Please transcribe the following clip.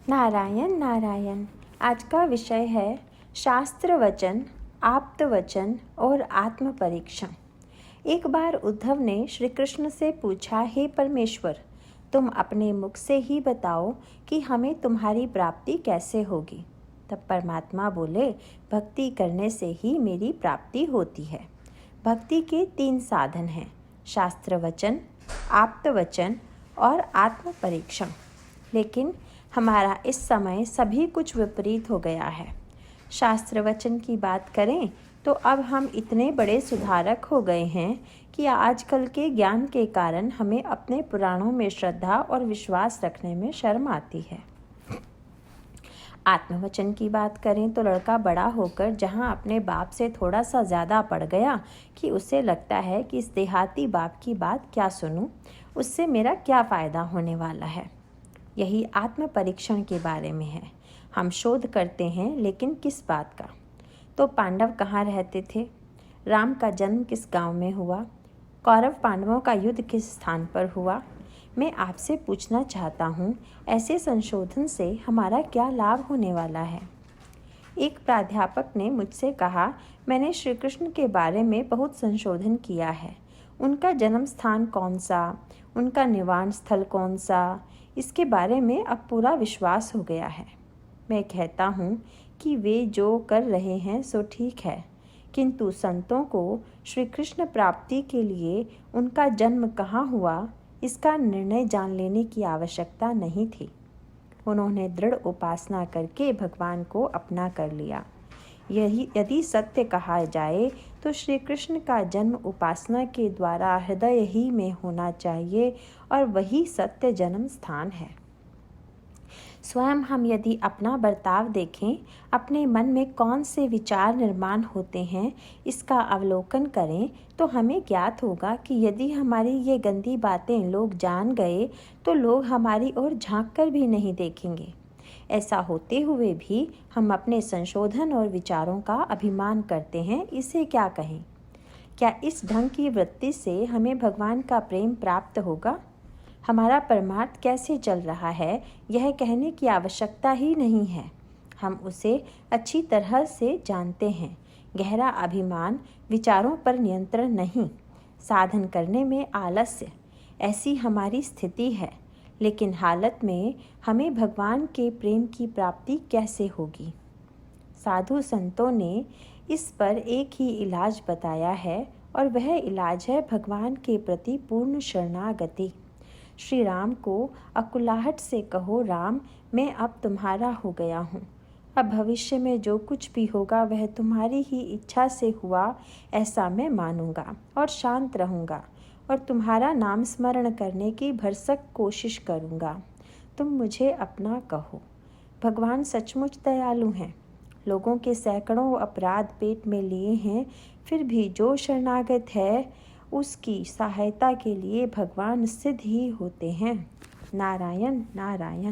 नारायण नारायण। आज का विषय है शास्त्र वचन, आप्त वचन और आत्म परीक्षण। एक बार उद्धव ने श्री कृष्ण से पूछा, हे परमेश्वर, तुम अपने मुख से ही बताओ कि हमें तुम्हारी प्राप्ति कैसे होगी। तब परमात्मा बोले, भक्ति करने से ही मेरी प्राप्ति होती है। भक्ति के 3 साधन हैं, शास्त्र वचन, आप्त वचन और आत्म परीक्षण। लेकिन हमारा इस समय सभी कुछ विपरीत हो गया है। शास्त्र वचन की बात करें तो अब हम इतने बड़े सुधारक हो गए हैं कि आजकल के ज्ञान के कारण हमें अपने पुराणों में श्रद्धा और विश्वास रखने में शर्म आती है। आत्मवचन की बात करें तो लड़का बड़ा होकर जहां अपने बाप से थोड़ा सा ज़्यादा पड़ गया कि उसे लगता है कि इस देहाती बाप की बात क्या सुनूं, उससे मेरा क्या फ़ायदा होने वाला है। यही आत्म परीक्षण के बारे में है। हम शोध करते हैं, लेकिन किस बात का? तो पांडव कहाँ रहते थे? राम का जन्म किस गांव में हुआ? कौरव पांडवों का युद्ध किस स्थान पर हुआ? मैं आपसे पूछना चाहता हूँ, ऐसे संशोधन से हमारा क्या लाभ होने वाला है? एक प्राध्यापक ने मुझसे कहा, मैंने श्री कृष्ण के बारे में बहुत संशोधन किया है। उनका जन्म स्थान कौन सा, उनका निवास स्थल कौन सा, इसके बारे में अब पूरा विश्वास हो गया है। मैं कहता हूँ कि वे जो कर रहे हैं सो ठीक है, किंतु संतों को श्री कृष्ण प्राप्ति के लिए उनका जन्म कहाँ हुआ, इसका निर्णय जान लेने की आवश्यकता नहीं थी। उन्होंने दृढ़ उपासना करके भगवान को अपना कर लिया। यदि सत्य कहा जाए तो श्री कृष्ण का जन्म उपासना के द्वारा हृदय ही में होना चाहिए और वही सत्य जन्म स्थान है। स्वयं हम यदि अपना बर्ताव देखें, अपने मन में कौन से विचार निर्माण होते हैं, इसका अवलोकन करें तो हमें ज्ञात होगा कि यदि हमारी ये गंदी बातें लोग जान गए तो लोग हमारी ओर झांक कर भी नहीं देखेंगे। ऐसा होते हुए भी हम अपने संशोधन और विचारों का अभिमान करते हैं, इसे क्या कहें? क्या इस ढंग की वृत्ति से हमें भगवान का प्रेम प्राप्त होगा? हमारा परमार्थ कैसे चल रहा है, यह कहने की आवश्यकता ही नहीं है। हम उसे अच्छी तरह से जानते हैं। गहरा अभिमान, विचारों पर नियंत्रण नहीं, साधन करने में आलस्य, ऐसी हमारी स्थिति है। लेकिन हालत में हमें भगवान के प्रेम की प्राप्ति कैसे होगी? साधु संतों ने इस पर एक ही इलाज बताया है और वह इलाज है भगवान के प्रति पूर्ण शरणागति। श्री राम को अकुलाहट से कहो, राम, मैं अब तुम्हारा हो गया हूँ। अब भविष्य में जो कुछ भी होगा वह तुम्हारी ही इच्छा से हुआ, ऐसा मैं मानूंगा और शांत रहूँगा और तुम्हारा नाम स्मरण करने की भरसक कोशिश करूँगा। तुम मुझे अपना कहो। भगवान सचमुच दयालु हैं। लोगों के सैकड़ों अपराध पेट में लिए हैं, फिर भी जो शरणागत है उसकी सहायता के लिए भगवान सिद्ध ही होते हैं। नारायण नारायण।